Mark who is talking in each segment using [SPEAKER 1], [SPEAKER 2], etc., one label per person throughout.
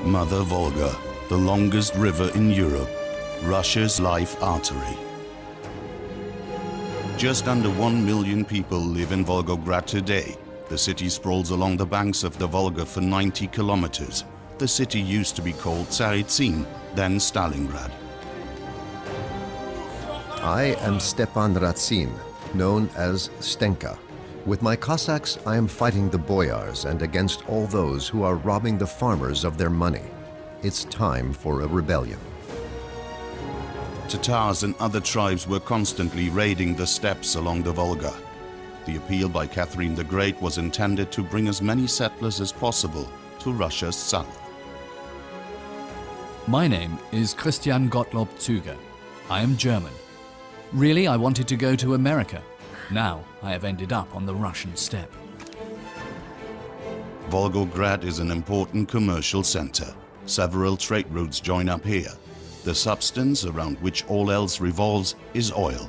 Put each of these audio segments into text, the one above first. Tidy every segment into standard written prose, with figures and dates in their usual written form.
[SPEAKER 1] Mother Volga, the longest river in Europe, Russia's life artery. Just under 1 million people live in Volgograd today. The city sprawls along the banks of the Volga for 90 kilometers. The city used to be called Tsaritsyn, then Stalingrad.
[SPEAKER 2] I am Stepan Ratsin, known as Stenka. With my Cossacks, I am fighting the boyars and against all those who are robbing the farmers of their money. It's time for a rebellion.
[SPEAKER 1] Tatars and other tribes were constantly raiding the steppes along the Volga. The appeal by Catherine the Great was intended to bring as many settlers as possible to Russia's south.
[SPEAKER 3] My name is Christian Gottlob Züger. I am German. Really, I wanted to go to America. Now I have ended up on the Russian steppe.
[SPEAKER 1] Volgograd is an important commercial center. Several trade routes join up here. The substance around which all else revolves is oil.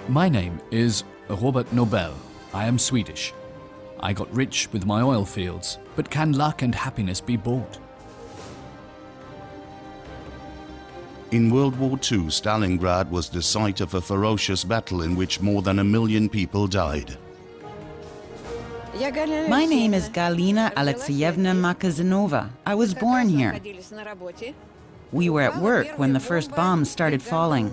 [SPEAKER 3] My name is Robert Nobel. I am Swedish. I got rich with my oil fields, but can luck and happiness be bought?
[SPEAKER 1] In World War II, Stalingrad was the site of a ferocious battle in which more than 1 million people died.
[SPEAKER 4] My name is Galina Alexeyevna Makazanova. I was born here. We were at work when the first bombs started falling.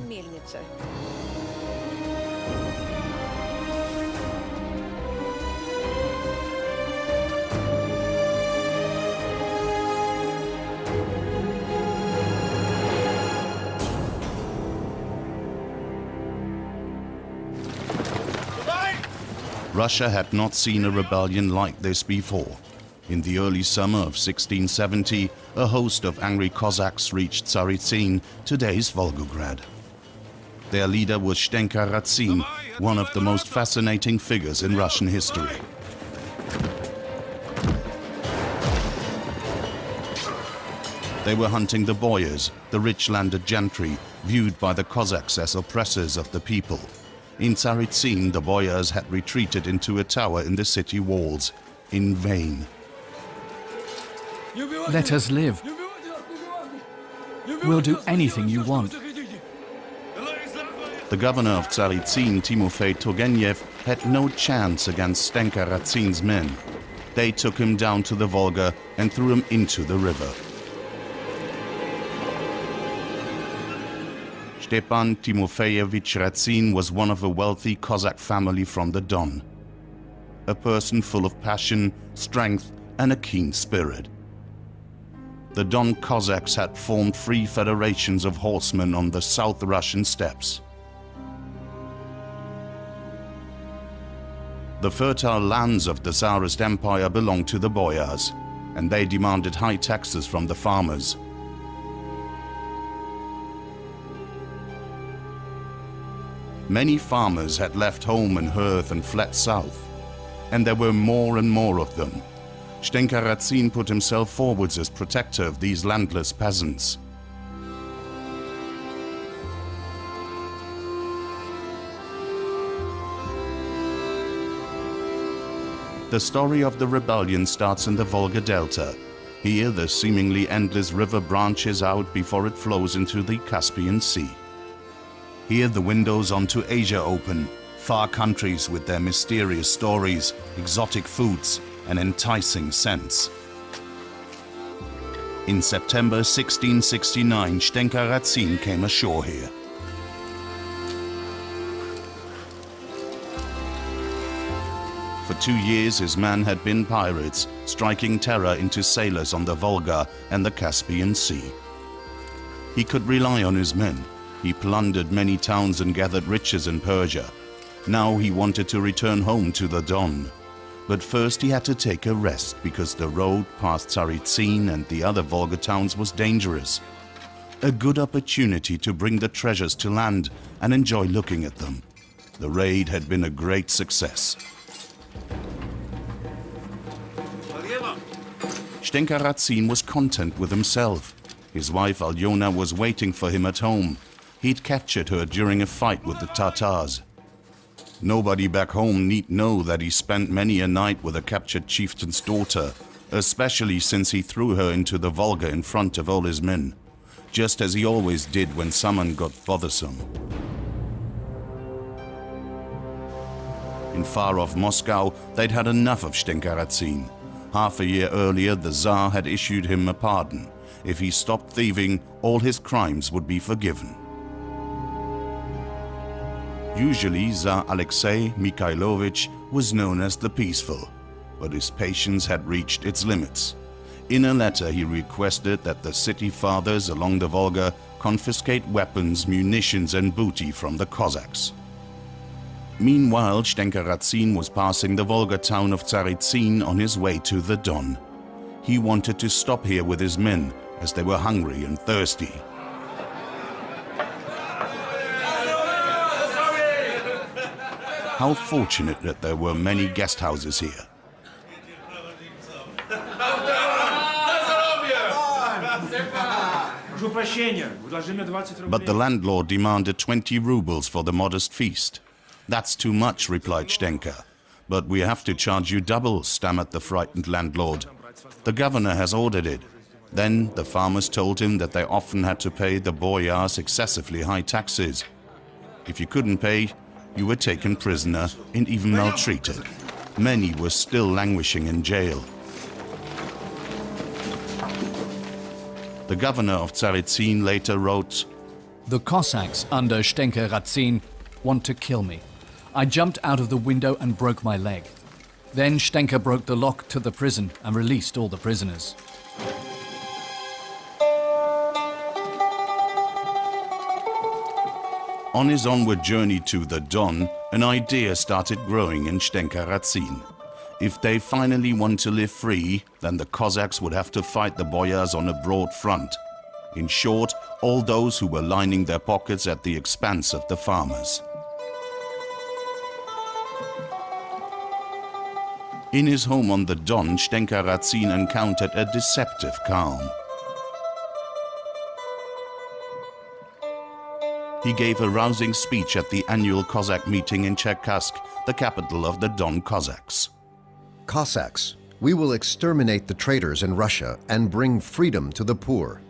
[SPEAKER 1] Russia had not seen a rebellion like this before. In the early summer of 1670, a host of angry Cossacks reached Tsaritsyn, today's Volgograd. Their leader was Stenka Ratsin, one of the most fascinating figures in Russian history. They were hunting the boyars, the rich landed gentry, viewed by the Cossacks as oppressors of the people. In Tsaritsyn, the boyars had retreated into a tower in the city walls, in vain.
[SPEAKER 3] Let us live. We'll do anything you want.
[SPEAKER 1] The governor of Tsaritsyn, Timofey Turgenev, had no chance against Stenka Ratsin's men. They took him down to the Volga and threw him into the river. Stepan Timofeyevich Ratsin was one of a wealthy Cossack family from the Don. A person full of passion, strength, and a keen spirit. The Don Cossacks had formed 3 federations of horsemen on the South Russian steppes. The fertile lands of the Tsarist Empire belonged to the boyars, and they demanded high taxes from the farmers. Many farmers had left home and hearth and fled south, and there were more and more of them. Stenka Ratsin put himself forwards as protector of these landless peasants. The story of the rebellion starts in the Volga Delta. Here, the seemingly endless river branches out before it flows into the Caspian Sea. Here the windows onto Asia open, far countries with their mysterious stories, exotic foods, and enticing scents. In September 1669, Stenka Ratsin came ashore here. For 2 years his men had been pirates, striking terror into sailors on the Volga and the Caspian Sea. He could rely on his men. He plundered many towns and gathered riches in Persia. Now he wanted to return home to the Don. But first he had to take a rest because the road past Tsaritsyn and the other Volga towns was dangerous. A good opportunity to bring the treasures to land and enjoy looking at them. The raid had been a great success. Stenka Ratsin was content with himself. His wife Alyona was waiting for him at home. He'd captured her during a fight with the Tatars. Nobody back home need know that he spent many a night with a captured chieftain's daughter, especially since he threw her into the Volga in front of all his men, just as he always did when someone got bothersome. In far-off Moscow, they'd had enough of Stenka Razin. Half a year earlier, the Tsar had issued him a pardon. If he stopped thieving, all his crimes would be forgiven. Usually, Tsar Alexei Mikhailovich was known as the Peaceful, but his patience had reached its limits. In a letter, he requested that the city fathers along the Volga confiscate weapons, munitions and booty from the Cossacks. Meanwhile, Stenka Razin was passing the Volga town of Tsaritsyn on his way to the Don. He wanted to stop here with his men, as they were hungry and thirsty. How fortunate that there were many guest houses here. But the landlord demanded 20 rubles for the modest feast. "That's too much," replied Stenka. "But we have to charge you double," stammered the frightened landlord. "The governor has ordered it." Then the farmers told him that they often had to pay the boyars excessively high taxes. If you couldn't pay, you were taken prisoner and even maltreated. Many were still languishing in jail. The governor of Tsaritsyn later wrote,
[SPEAKER 3] "The Cossacks under Stenka Razin want to kill me. I jumped out of the window and broke my leg. Then Stenka broke the lock to the prison and released all the prisoners."
[SPEAKER 1] On his onward journey to the Don, an idea started growing in Stenka Razin. If they finally want to live free, then the Cossacks would have to fight the boyars on a broad front. In short, all those who were lining their pockets at the expense of the farmers. In his home on the Don, Stenka Razin encountered a deceptive calm. He gave a rousing speech at the annual Cossack meeting in Cherkassk, the capital of the Don Cossacks.
[SPEAKER 2] Cossacks, we will exterminate the traitors in Russia and bring freedom to the poor.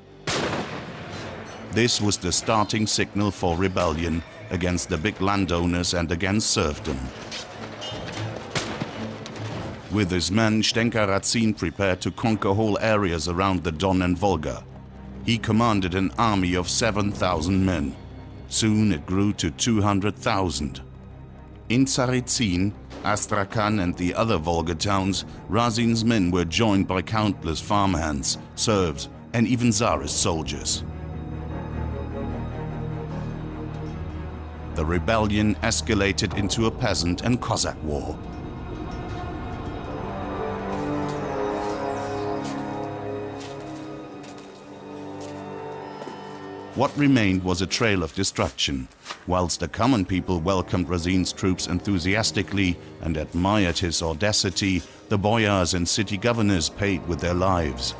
[SPEAKER 1] This was the starting signal for rebellion against the big landowners and against serfdom. With his men, Stenka Razin prepared to conquer whole areas around the Don and Volga. He commanded an army of 7,000 men. Soon it grew to 200,000. In Tsaritsyn, Astrakhan and the other Volga towns, Razin's men were joined by countless farmhands, serfs and even Tsarist soldiers. The rebellion escalated into a peasant and Cossack war. What remained was a trail of destruction. Whilst the common people welcomed Razin's troops enthusiastically and admired his audacity, the boyars and city governors paid with their lives.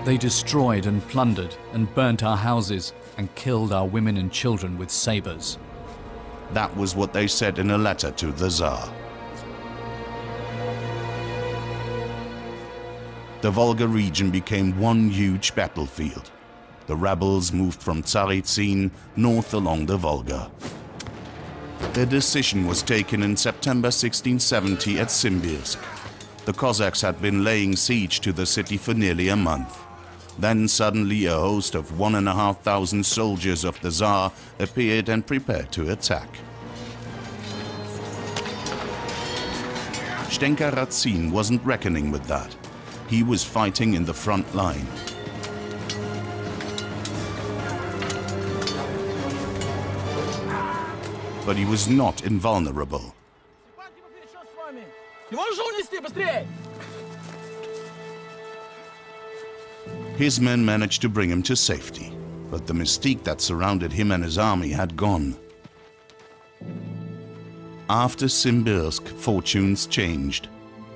[SPEAKER 3] They destroyed and plundered and burnt our houses and killed our women and children with sabers.
[SPEAKER 1] That was what they said in a letter to the Tsar. The Volga region became one huge battlefield. The rebels moved from Tsaritsyn north along the Volga. Their decision was taken in September 1670 at Simbirsk. The Cossacks had been laying siege to the city for nearly a month. Then suddenly a host of 1,500 soldiers of the Tsar appeared and prepared to attack. Stenka Razin wasn't reckoning with that. He was fighting in the front line. But he was not invulnerable. His men managed to bring him to safety, but the mystique that surrounded him and his army had gone. After Simbirsk, fortunes changed.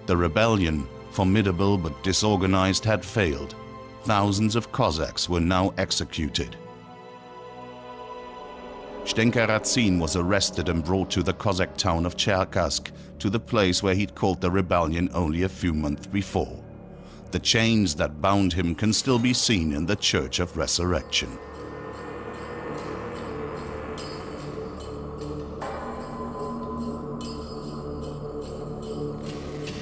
[SPEAKER 1] The rebellion, formidable but disorganized, had failed. Thousands of Cossacks were now executed. Zdenka Radzin was arrested and brought to the Cossack town of Cherkassk, to the place where he'd called the rebellion only a few months before. The chains that bound him can still be seen in the Church of Resurrection.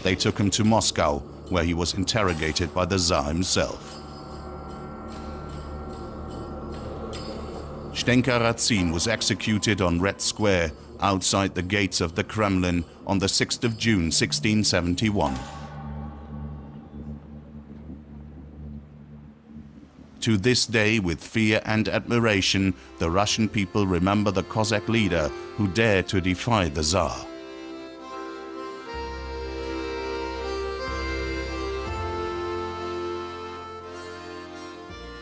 [SPEAKER 1] They took him to Moscow, where he was interrogated by the Tsar himself. Zdenka Radzin was executed on Red Square outside the gates of the Kremlin on the 6th of June 1671. To this day, with fear and admiration, the Russian people remember the Cossack leader who dared to defy the Tsar.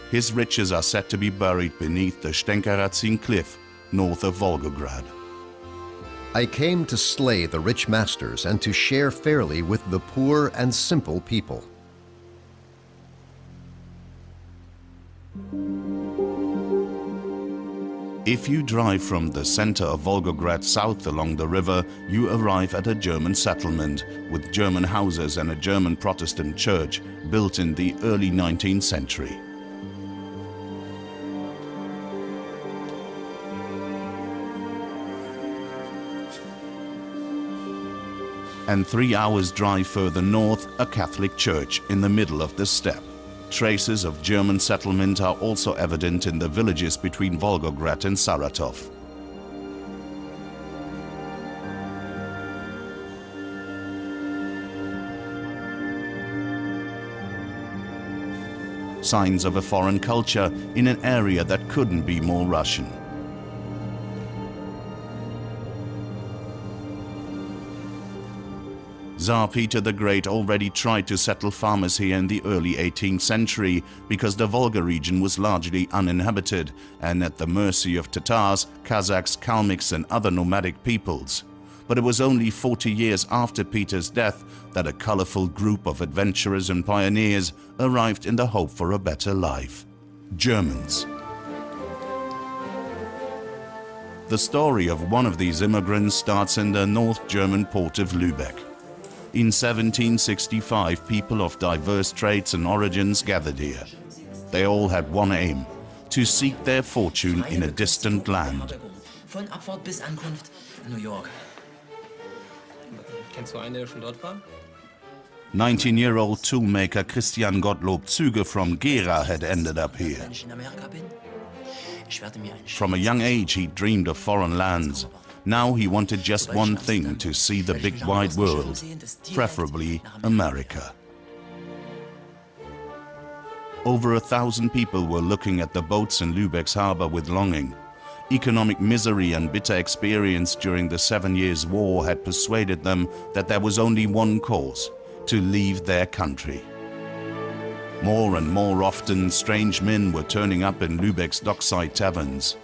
[SPEAKER 1] His riches are said to be buried beneath the Zdenka Radzin cliff, north of Volgograd.
[SPEAKER 2] I came to slay the rich masters and to share fairly with the poor and simple people.
[SPEAKER 1] If you drive from the center of Volgograd south along the river, you arrive at a German settlement with German houses and a German Protestant church built in the early 19th century. And 3 hours' drive further north, a Catholic church in the middle of the steppe. Traces of German settlement are also evident in the villages between Volgograd and Saratov. Signs of a foreign culture in an area that couldn't be more Russian. Tsar Peter the Great already tried to settle farmers here in the early 18th century because the Volga region was largely uninhabited and at the mercy of Tatars, Kazakhs, Kalmyks and other nomadic peoples. But it was only 40 years after Peter's death that a colorful group of adventurers and pioneers arrived in the hope for a better life. Germans. The story of one of these immigrants starts in the North German port of Lübeck. In 1765, people of diverse traits and origins gathered here. They all had one aim: to seek their fortune in a distant land.
[SPEAKER 5] Von Abfahrt bis Ankunft in New York. Kennst du einen, der schon dort war?
[SPEAKER 1] 19-year-old toolmaker Christian Gottlob Züge from Gera had ended up here. From a young age, he dreamed of foreign lands. Now he wanted just one thing: to see the big wide world, preferably America. Over 1,000 people were looking at the boats in Lübeck's harbor with longing. Economic misery and bitter experience during the 7 Years' War had persuaded them that there was only one course: to leave their country. More and more often, strange men were turning up in Lübeck's dockside taverns.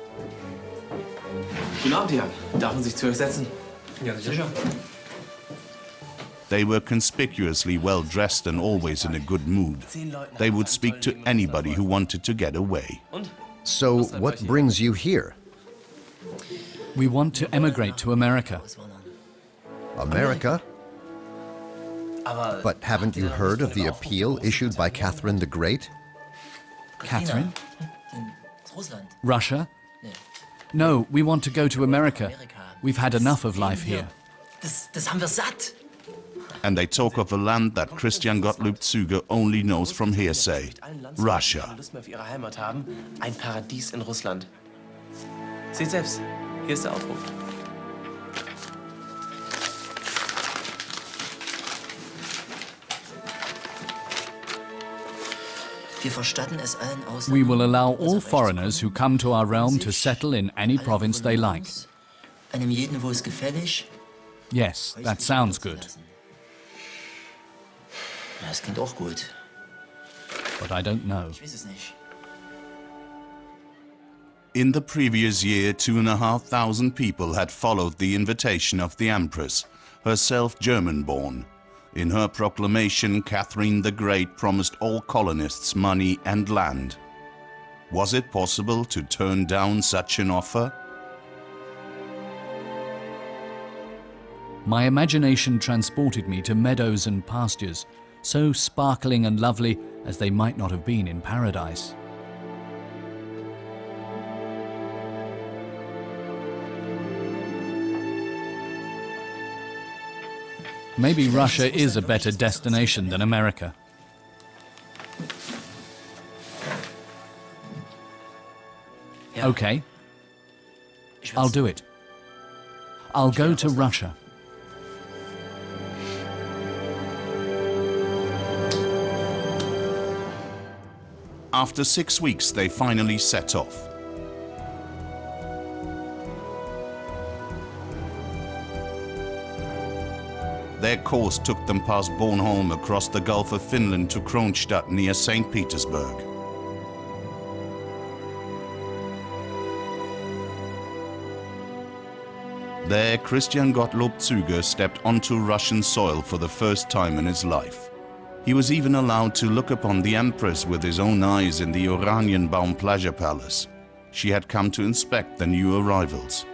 [SPEAKER 5] Guten Abend, Herren. Darf man sich zu euch setzen? Ja, sicher.
[SPEAKER 1] They were conspicuously well dressed and always in a good mood. They would speak to anybody who wanted to get away.
[SPEAKER 2] So what brings you here?
[SPEAKER 3] We want to emigrate to America.
[SPEAKER 2] America? But haven't you heard of the appeal issued by Catherine the Great?
[SPEAKER 3] Catherine? Russia? No, we want to go to America. We've had enough of life here.
[SPEAKER 5] Das haben wir satt.
[SPEAKER 1] And they talk of a land that Christian Gottlob Züge only knows from hearsay: Russia.
[SPEAKER 5] Lust mehr auf ihre Heimat haben. Ein Paradies in Russland. Seht selbst, hier ist der Aufruf.
[SPEAKER 3] We will allow all foreigners who come to our realm to settle in any province they like. Yes, that sounds good.
[SPEAKER 5] Das klingt auch gut.
[SPEAKER 3] But I don't know.
[SPEAKER 5] Ich weiß es nicht.
[SPEAKER 1] In the previous year, 2,500 people had followed the invitation of the Empress, herself German-born. In her proclamation, Catherine the Great promised all colonists money and land. Was it possible to turn down such an offer?
[SPEAKER 3] My imagination transported me to meadows and pastures, so sparkling and lovely as they might not have been in paradise. Maybe Russia is a better destination than America. Okay, I'll do it. I'll go to Russia.
[SPEAKER 1] After 6 weeks, they finally set off. Their course took them past Bornholm across the Gulf of Finland to Kronstadt near St. Petersburg. There, Christian Gottlob Züge stepped onto Russian soil for the first time in his life. He was even allowed to look upon the Empress with his own eyes in the Oranienbaum Pleasure Palace. She had come to inspect the new arrivals,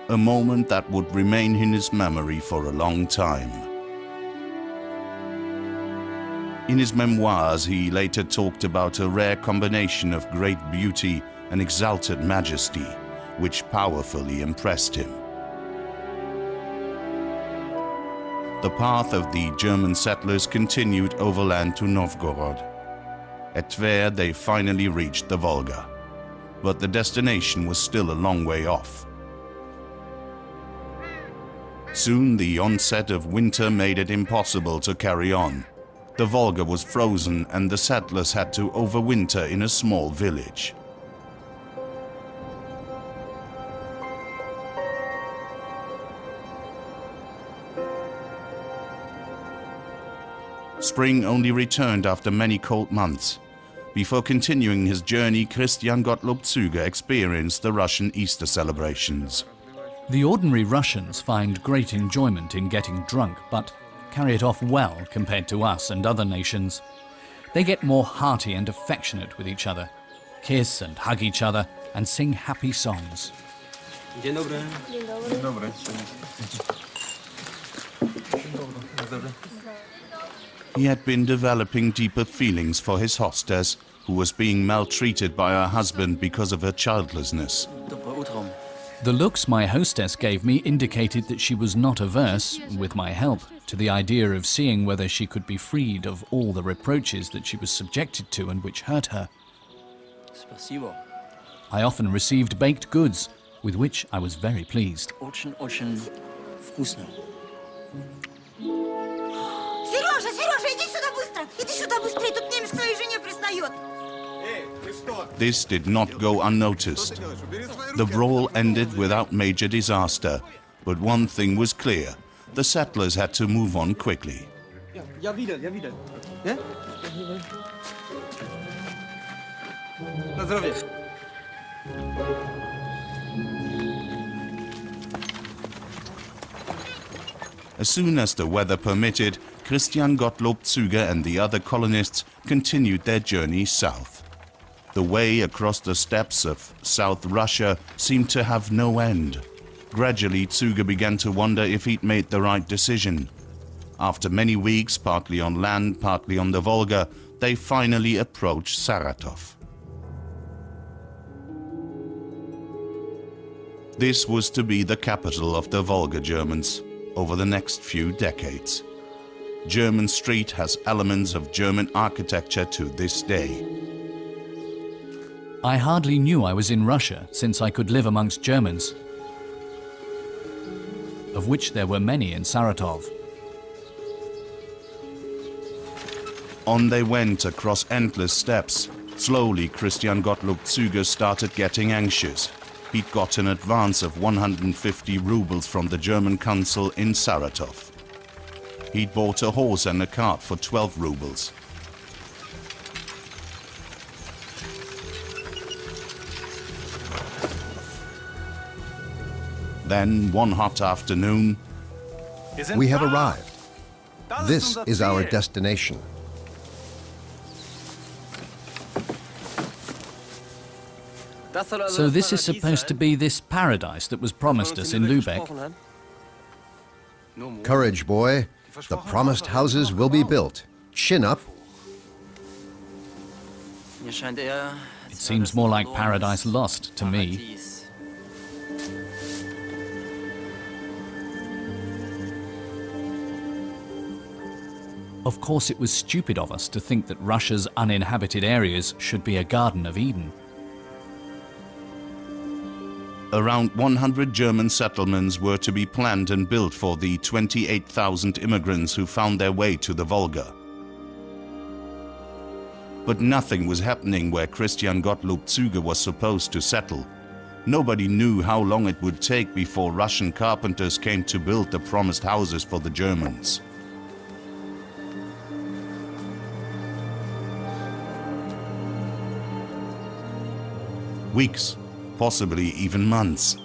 [SPEAKER 1] a moment that would remain in his memory for a long time. In his memoirs, he later talked about a rare combination of great beauty and exalted majesty, which powerfully impressed him. The path of the German settlers continued overland to Novgorod. At Tver, they finally reached the Volga, but the destination was still a long way off. Soon, the onset of winter made it impossible to carry on. The Volga was frozen and the settlers had to overwinter in a small village. Spring only returned after many cold months. Before continuing his journey, Christian Gottlob Züge experienced the Russian Easter celebrations.
[SPEAKER 3] The ordinary Russians find great enjoyment in getting drunk, but carry it off well compared to us and other nations. They get more hearty and affectionate with each other, kiss and hug each other, and sing happy songs.
[SPEAKER 5] Dzień dobry.
[SPEAKER 6] Dzień dobry.
[SPEAKER 5] Dzień dobry.
[SPEAKER 1] He had been developing deeper feelings for his hostess, who was being maltreated by her husband because of her childlessness.
[SPEAKER 3] The looks my hostess gave me indicated that she was not averse, with my help, to the idea of seeing whether she could be freed of all the reproaches that she was subjected to and which hurt her. I often received baked goods, with which I was very pleased.
[SPEAKER 1] This did not go unnoticed. The brawl ended without major disaster, but one thing was clear: the settlers had to move on quickly. As soon as the weather permitted, Christian Gottlob Züge and the other colonists continued their journey south. The way across the steppes of South Russia seemed to have no end. Gradually, Züge began to wonder if he'd made the right decision. After many weeks, partly on land, partly on the Volga, they finally approached Saratov. This was to be the capital of the Volga Germans over the next few decades. German Street has elements of German architecture to this day.
[SPEAKER 3] I hardly knew I was in Russia, since I could live amongst Germans, of which there were many in Saratov.
[SPEAKER 1] On they went across endless steppes. Slowly, Christian Gottlob Züge started getting anxious. He'd got an advance of 150 rubles from the German consul in Saratov. He'd bought a horse and a cart for 12 rubles. Then, one hot afternoon,
[SPEAKER 2] We have arrived. This is our destination.
[SPEAKER 3] So this is supposed to be this paradise that was promised us in Lübeck?
[SPEAKER 2] Courage, boy. The promised houses will be built. Chin up.
[SPEAKER 3] It seems more like Paradise Lost to me. Of course, it was stupid of us to think that Russia's uninhabited areas should be a Garden of Eden.
[SPEAKER 1] Around 100 German settlements were to be planned and built for the 28,000 immigrants who found their way to the Volga. But nothing was happening where Christian Gottlob Züge was supposed to settle. Nobody knew how long it would take before Russian carpenters came to build the promised houses for the Germans. Weeks, possibly even months.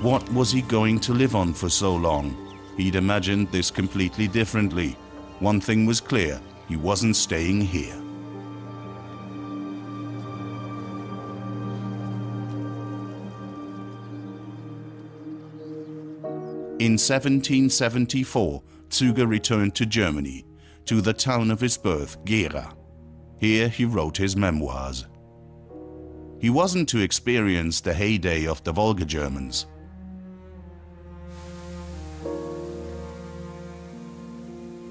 [SPEAKER 1] What was he going to live on for so long? He'd imagined this completely differently. One thing was clear, he wasn't staying here. In 1774, Züge returned to Germany, to the town of his birth, Gera. Here he wrote his memoirs. He wasn't to experience the heyday of the Volga Germans.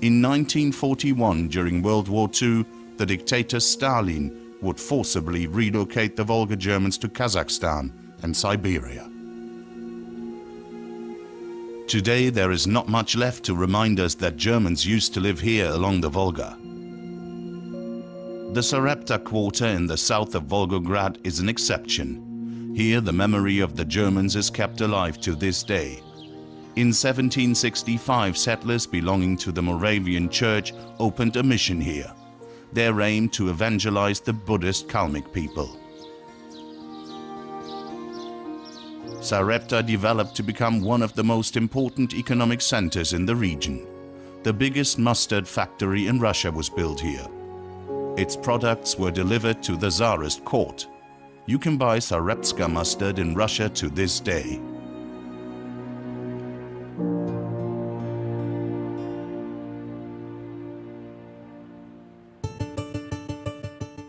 [SPEAKER 1] In 1941, during World War II, the dictator Stalin would forcibly relocate the Volga Germans to Kazakhstan and Siberia. Today there is not much left to remind us that Germans used to live here along the Volga. The Sarepta quarter in the south of Volgograd is an exception. Here the memory of the Germans is kept alive to this day. In 1765, settlers belonging to the Moravian Church opened a mission here. Their aim to evangelize the Buddhist Kalmyk people. Sarepta developed to become one of the most important economic centers in the region. The biggest mustard factory in Russia was built here. Its products were delivered to the Tsarist court. You can buy Sareptska mustard in Russia to this day.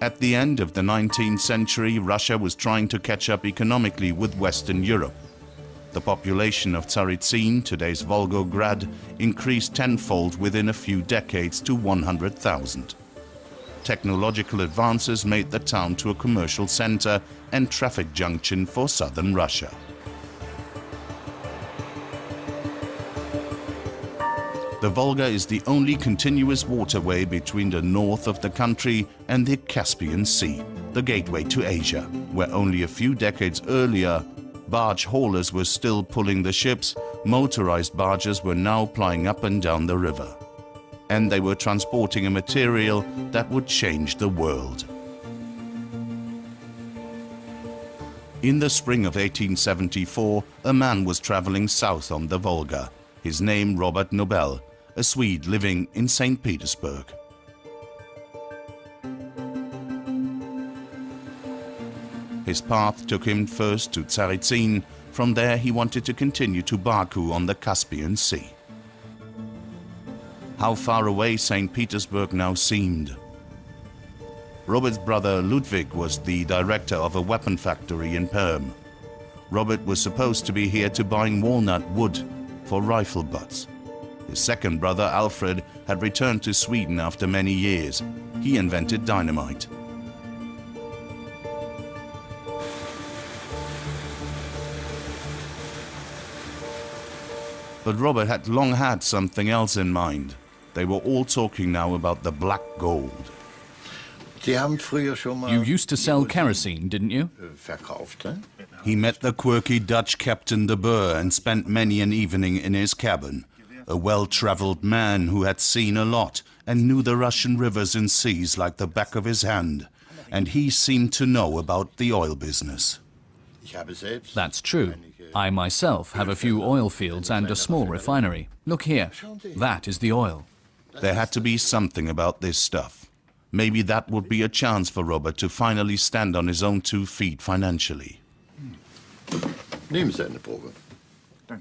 [SPEAKER 1] At the end of the 19th century, Russia was trying to catch up economically with Western Europe. The population of Tsaritsyn, today's Volgograd, increased tenfold within a few decades to 100,000. Technological advances made the town to a commercial center and traffic junction for southern Russia. The Volga is the only continuous waterway between the north of the country and the Caspian Sea, the gateway to Asia, where only a few decades earlier, barge haulers were still pulling the ships. Motorized barges were now plying up and down the river. And they were transporting a material that would change the world. In the spring of 1874, a man was traveling south on the Volga, his name Robert Nobel, a Swede living in St. Petersburg. His path took him first to Tsaritsyn. From there he wanted to continue to Baku on the Caspian Sea. How far away St. Petersburg now seemed. Robert's brother Ludwig was the director of a weapon factory in Perm. Robert was supposed to be here to buying walnut wood for rifle butts. His second brother Alfred had returned to Sweden after many years. He invented dynamite. But Robert had long had something else in mind. They were all talking now about the black gold.
[SPEAKER 3] You used to sell kerosene, didn't you?
[SPEAKER 1] He met the quirky Dutch Captain de Boer and spent many an evening in his cabin. A well-traveled man who had seen a lot and knew the Russian rivers and seas like the back of his hand. And he seemed to know about the oil business.
[SPEAKER 3] That's true. I myself have a few oil fields and a small refinery. Look here, that is the oil.
[SPEAKER 1] There had to be something about this stuff. Maybe that would be a chance for Robert to finally stand on his own 2 feet financially.
[SPEAKER 6] Nehmen Sie eine Probe.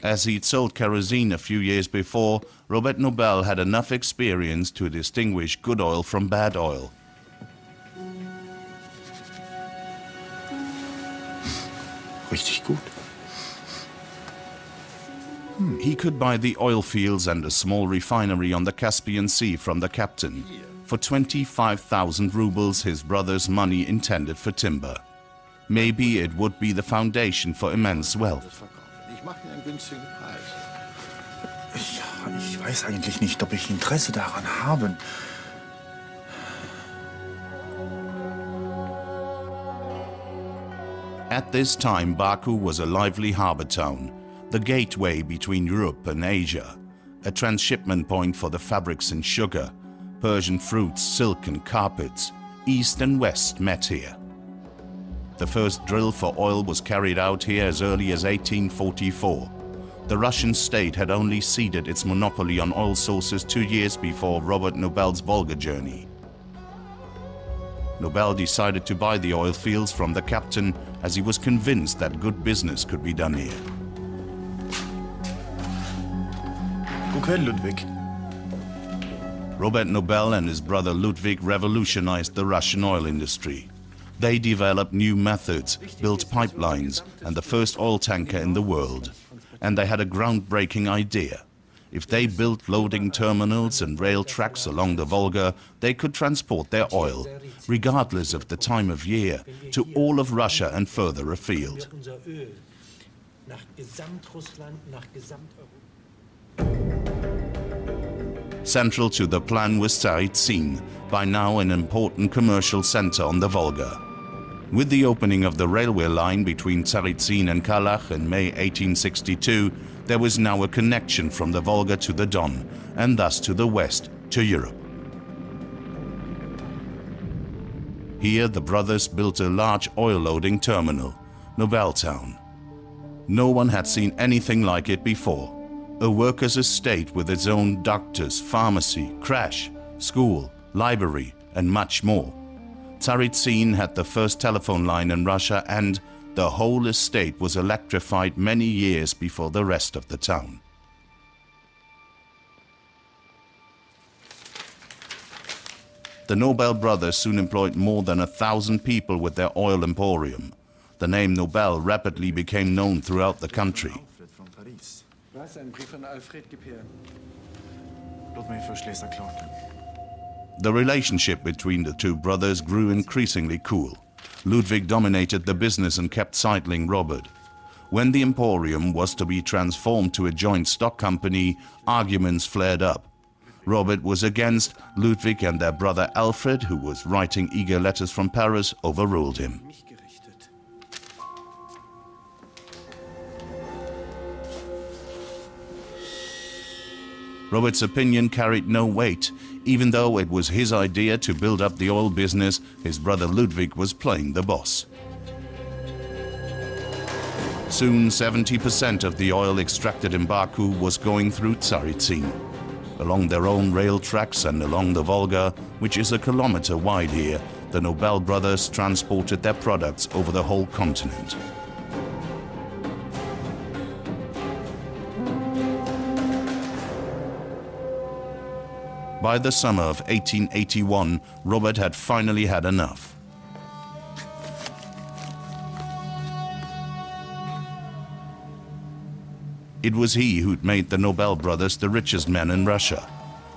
[SPEAKER 1] As he'd sold kerosene a few years before, Robert Nobel had enough experience to distinguish good oil from bad oil.
[SPEAKER 7] Richtig gut.
[SPEAKER 1] He could buy the oil fields and a small refinery on the Caspian Sea from the captain for 25,000 rubles, his brother's money intended for timber. Maybe it would be the foundation for immense wealth.
[SPEAKER 6] Ich mache Ihnen einen günstigen Preis.
[SPEAKER 7] Ja, ich weiß eigentlich nicht, ob ich Interesse daran habe.
[SPEAKER 1] At this time, Baku was a lively harbor town, the gateway between Europe and Asia, a transshipment point for the fabrics and sugar, Persian fruits, silk and carpets. East and West met here. The first drill for oil was carried out here as early as 1844. The Russian state had only ceded its monopoly on oil sources 2 years before Robert Nobel's Volga journey. Nobel decided to buy the oil fields from the captain as he was convinced that good business could be done here.
[SPEAKER 7] Guck her, Ludwig.
[SPEAKER 1] Robert Nobel and his brother Ludwig revolutionized the Russian oil industry. They developed new methods, built pipelines, and the first oil tanker in the world. And they had a groundbreaking idea. If they built loading terminals and rail tracks along the Volga, they could transport their oil, regardless of the time of year, to all of Russia and further afield. Central to the plan was Tsaritsyn, by now an important commercial center on the Volga. With the opening of the railway line between Tsaritsyn and Kalach in May 1862, there was now a connection from the Volga to the Don, and thus to the west, to Europe. Here the brothers built a large oil-loading terminal, Nobeltown. No one had seen anything like it before. A workers' estate with its own doctors, pharmacy, crash, school, library, and much more. Tsaritsyn had the first telephone line in Russia, and the whole estate was electrified many years before the rest of the town. The Nobel brothers soon employed more than 1,000 people with their oil emporium. The name Nobel rapidly became known throughout the country. The relationship between the two brothers grew increasingly cool. Ludwig dominated the business and kept sidling Robert. When the emporium was to be transformed to a joint stock company, arguments flared up. Robert was against, Ludwig and their brother Alfred, who was writing eager letters from Paris, overruled him. Robert's opinion carried no weight. Even though it was his idea to build up the oil business, his brother Ludwig was playing the boss. Soon 70% of the oil extracted in Baku was going through Tsaritsyn. Along their own rail tracks and along the Volga, which is a kilometer wide here, the Nobel brothers transported their products over the whole continent. By the summer of 1881, Robert had finally had enough. It was he who'd made the Nobel brothers the richest men in Russia.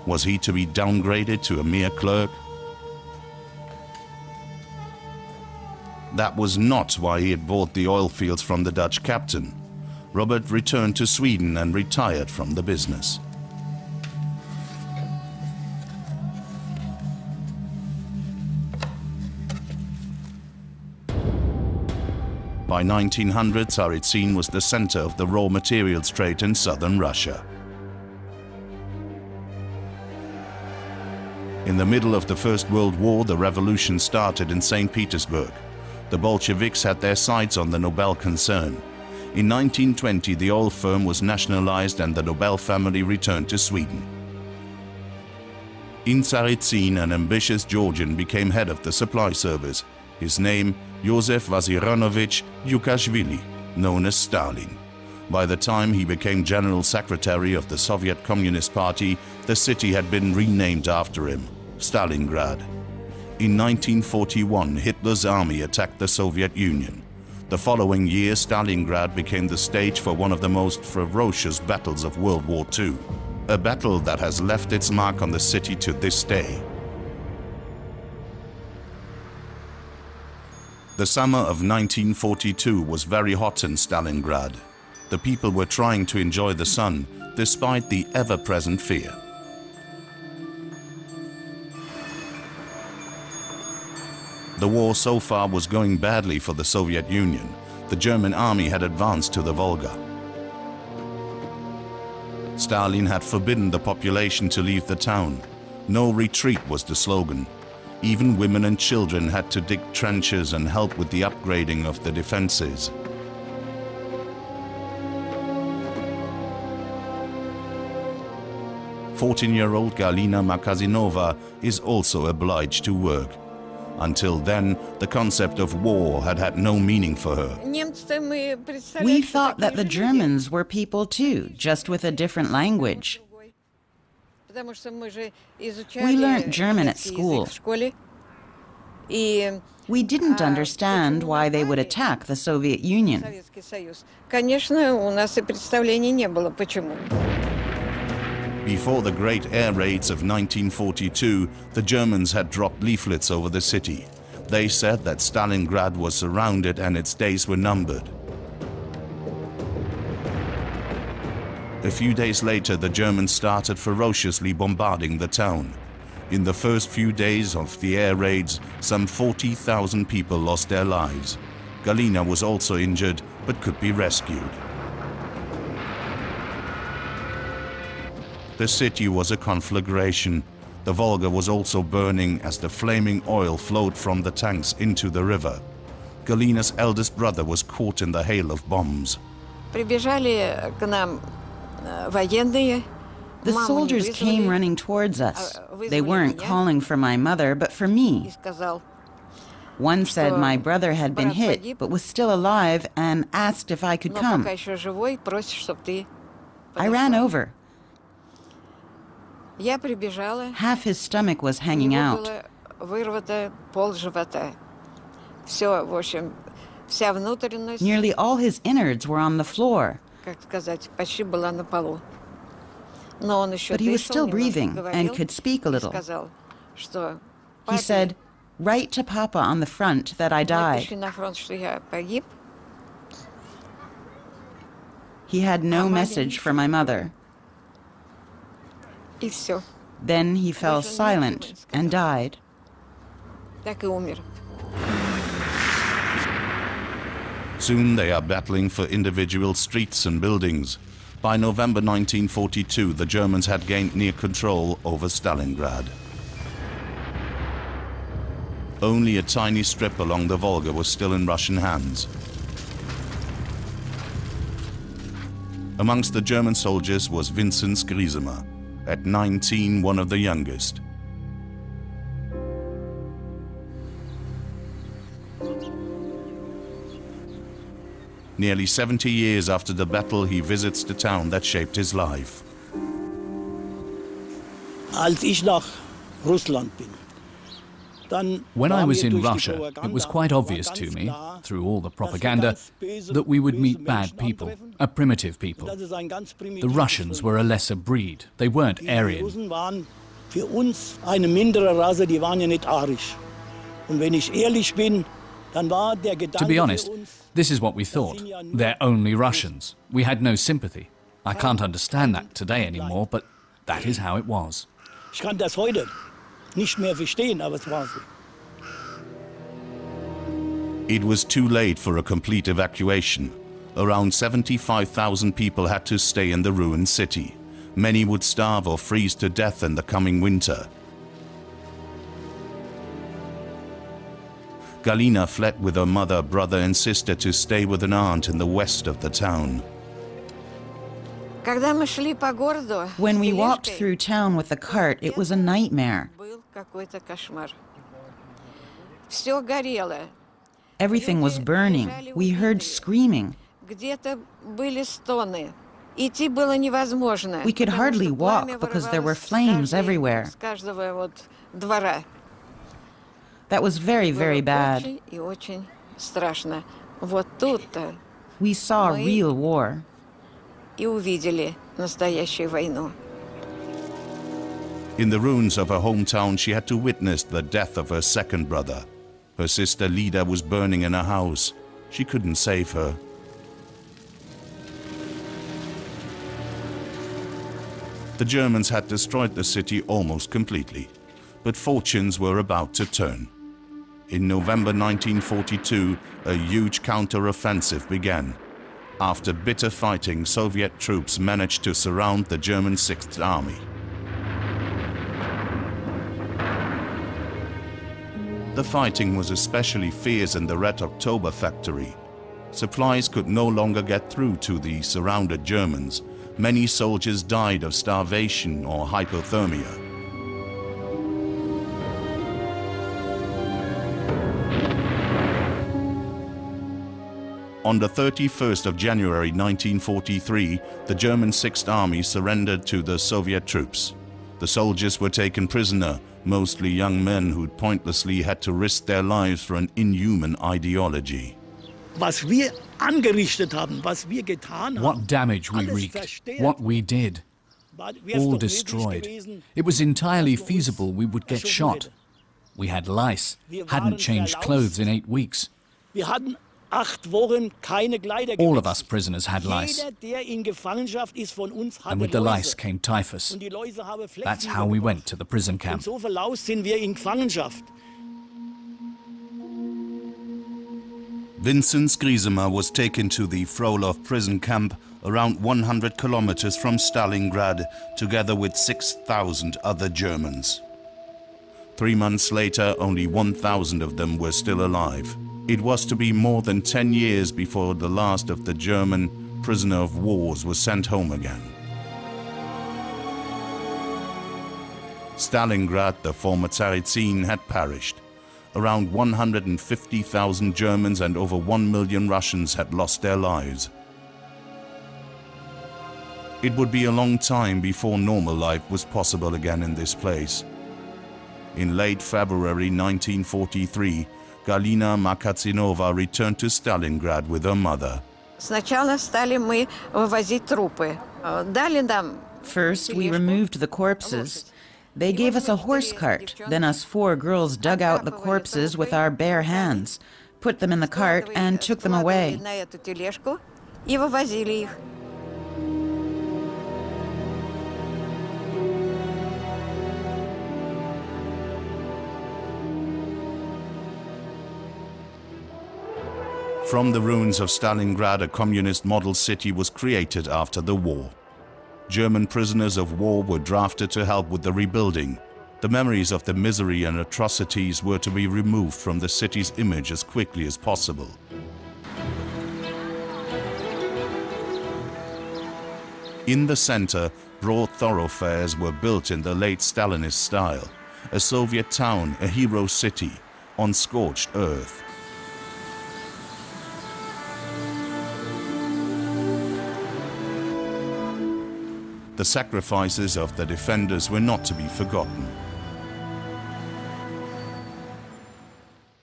[SPEAKER 1] Was he to be downgraded to a mere clerk? That was not why he had bought the oil fields from the Dutch captain. Robert returned to Sweden and retired from the business. By 1900, Tsaritsyn was the center of the raw materials trade in southern Russia. In the middle of the First World War, the revolution started in St. Petersburg. The Bolsheviks had their sights on the Nobel concern. In 1920, the oil firm was nationalized and the Nobel family returned to Sweden. In Tsaritsyn, an ambitious Georgian became head of the supply service. His name, Josef Vaziranovich Yukashvili. known as Stalin. By the time he became General Secretary of the Soviet Communist Party, the city had been renamed after him, Stalingrad. In 1941, Hitler's army attacked the Soviet Union. The following year, Stalingrad became the stage for one of the most ferocious battles of World War II, a battle that has left its mark on the city to this day. The summer of 1942 was very hot in Stalingrad. The people were trying to enjoy the sun, despite the ever-present fear. The war so far was going badly for the Soviet Union. The German army had advanced to the Volga. Stalin had forbidden the population to leave the town. No retreat was the slogan. Even women and children had to dig trenches and help with the upgrading of the defenses. "14-year-old Galina Makasinova is also obliged to work. Until then, the concept of war had had no meaning for her.
[SPEAKER 4] We thought that the Germans were people too, just with a different language. We learned German at school. We didn't understand why they would attack the Soviet Union.
[SPEAKER 1] Before the great air raids of 1942, the Germans had dropped leaflets over the city. They said that Stalingrad was surrounded and its days were numbered. A few days later, the Germans started ferociously bombarding the town. In the first few days of the air raids, some 40,000 people lost their lives. Galina was also injured, but could be rescued. The city was a conflagration. The Volga was also burning as the flaming oil flowed from the tanks into the river. Galina's eldest brother was caught in the hail of bombs.
[SPEAKER 4] The soldiers came running towards us. They weren't calling for my mother, but for me. One said my brother had been hit, but was still alive, and asked if I could come. I ran over. Half his stomach was hanging out. Nearly all his innards were on the floor. But he was still breathing and could speak a little. He said, "Write to Papa on the front that I died." He had no message for my mother. Then he fell silent and died.
[SPEAKER 1] Soon they are battling for individual streets and buildings. By November 1942, the Germans had gained near control over Stalingrad. Only a tiny strip along the Volga was still in Russian hands. Amongst the German soldiers was Vincent Skrizemer, at 19, one of the youngest. Nearly 70 years after the battle, he visits the town that shaped his life.
[SPEAKER 3] When I was in Russia, it was quite obvious to me, through all the propaganda, that we would meet bad people, a primitive people. The Russians were a lesser breed. They weren't Aryan. To be honest, this is what we thought. They're only Russians. We had no sympathy. I can't understand that today anymore, but that is how it was.
[SPEAKER 1] It was too late for a complete evacuation. Around 75,000 people had to stay in the ruined city. Many would starve or freeze to death in the coming winter. Galina fled with her mother, brother and sister to stay with an aunt in the west of the town.
[SPEAKER 4] When we walked through town with the cart, it was a nightmare. Everything was burning. We heard screaming. We could hardly walk because there were flames everywhere. That was very, very bad. We saw real war.
[SPEAKER 1] In the ruins of her hometown, she had to witness the death of her second brother. Her sister Lida was burning in a house. She couldn't save her. The Germans had destroyed the city almost completely, but fortunes were about to turn. In November 1942, a huge counter-offensive began. After bitter fighting, Soviet troops managed to surround the German Sixth Army. The fighting was especially fierce in the Red October factory. Supplies could no longer get through to the surrounded Germans. Many soldiers died of starvation or hypothermia. On the 31st of January 1943, the German Sixth Army surrendered to the Soviet troops. The soldiers were taken prisoner, mostly young men who'd pointlessly had to risk their lives for an inhuman ideology.
[SPEAKER 3] What damage we wreaked, what we did, all destroyed. It was entirely feasible we would get shot. We had lice, hadn't changed clothes in 8 weeks. All of us prisoners had lice, and with the lice came typhus. That's how we went to the prison camp.
[SPEAKER 1] Vincent Griesemer was taken to the Frolov prison camp around 100 kilometers from Stalingrad, together with 6,000 other Germans. 3 months later, only 1,000 of them were still alive. It was to be more than 10 years before the last of the German prisoner of wars was sent home again. Stalingrad, the former Tsaritsyn, had perished. Around 150,000 Germans and over 1 million Russians had lost their lives. It would be a long time before normal life was possible again in this place. In late February 1943, Galina Makatsinova returned to Stalingrad with her mother.
[SPEAKER 4] First, we removed the corpses. They gave us a horse cart. Then us 4 girls dug out the corpses with our bare hands, put them in the cart, and took them away.
[SPEAKER 1] From the ruins of Stalingrad, a communist model city was created after the war. German prisoners of war were drafted to help with the rebuilding. The memories of the misery and atrocities were to be removed from the city's image as quickly as possible. In the center, broad thoroughfares were built in the late Stalinist style. A Soviet town, a hero city, on scorched earth. The sacrifices of the defenders were not to be forgotten.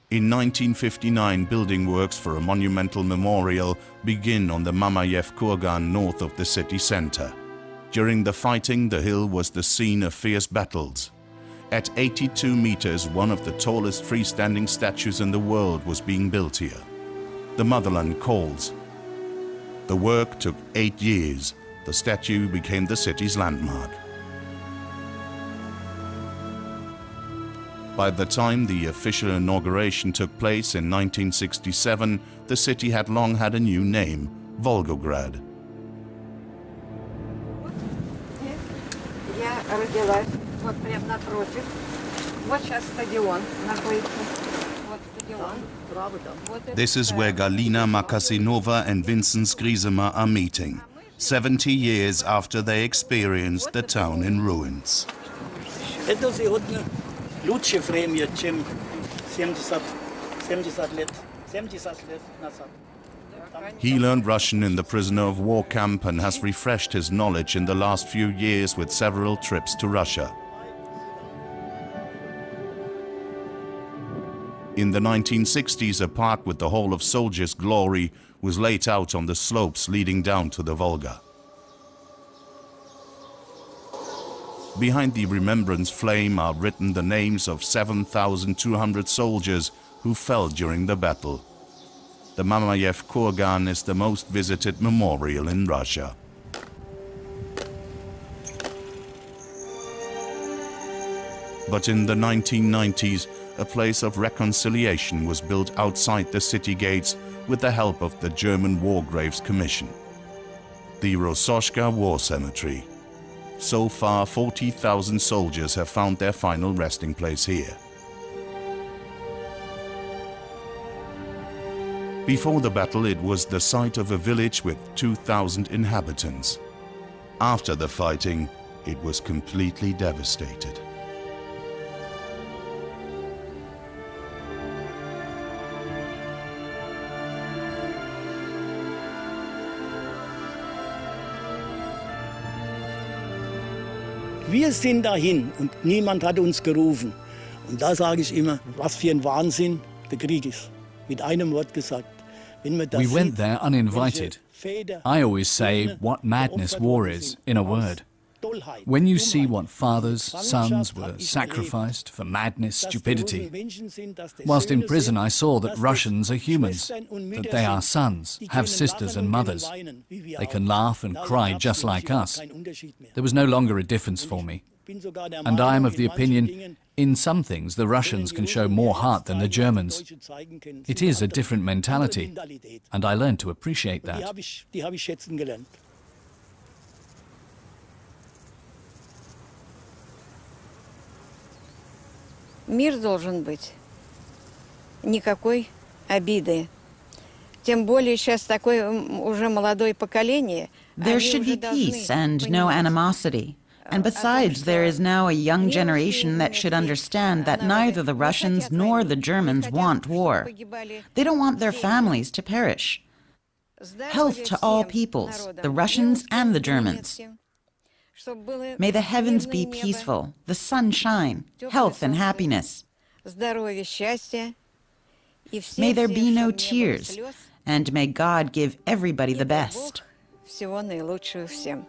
[SPEAKER 1] In 1959, building works for a monumental memorial begin on the Mamayev Kurgan north of the city center. During the fighting, the hill was the scene of fierce battles. At 82 meters, one of the tallest freestanding statues in the world was being built here. The motherland calls. The work took 8 years. The statue became the city's landmark. By the time the official inauguration took place in 1967, the city had long had a new name, Volgograd. This is where Galina Makatsinova and Vincent Griesemer are meeting. 70 years after they experienced the town in ruins. He learned Russian in the prisoner of war camp and has refreshed his knowledge in the last few years with several trips to Russia. In the 1960s, a park with the Hall of Soldiers' glory was laid out on the slopes leading down to the Volga. Behind the remembrance flame are written the names of 7,200 soldiers who fell during the battle. The Mamayev Kurgan is the most visited memorial in Russia. But in the 1990s, a place of reconciliation was built outside the city gates with the help of the German War Graves Commission. The Rososhka War Cemetery. So far, 40,000 soldiers have found their final resting place here. Before the battle, it was the site of a village with 2,000 inhabitants. After the fighting, it was completely devastated.
[SPEAKER 8] Wir sind dahin und niemand hat uns gerufen. Und da sage ich immer, was für ein Wahnsinn der Krieg ist. Mit einem Wort gesagt.
[SPEAKER 3] We went there uninvited. I always say what madness war is, in a word. When you see what fathers, sons were sacrificed for madness, stupidity. Whilst in prison I saw that Russians are humans, that they are sons, have sisters and mothers. They can laugh and cry just like us. There was no longer a difference for me. And I am of the opinion, in some things the Russians can show more heart than the Germans. It is a different mentality, and I learned to appreciate that.
[SPEAKER 9] Мир должен быть. Никакой обиды. Тем более сейчас такое уже молодое поколение.
[SPEAKER 4] There should be peace and no animosity. And besides, there is now a young generation that should understand that neither the Russians nor the Germans want war. They don't want their families to perish. Health to all peoples, the Russians and the Germans. May the heavens be peaceful, the sun shine, health and happiness. May there be no tears, and may God give everybody the best.
[SPEAKER 9] Всего наилучшего всем.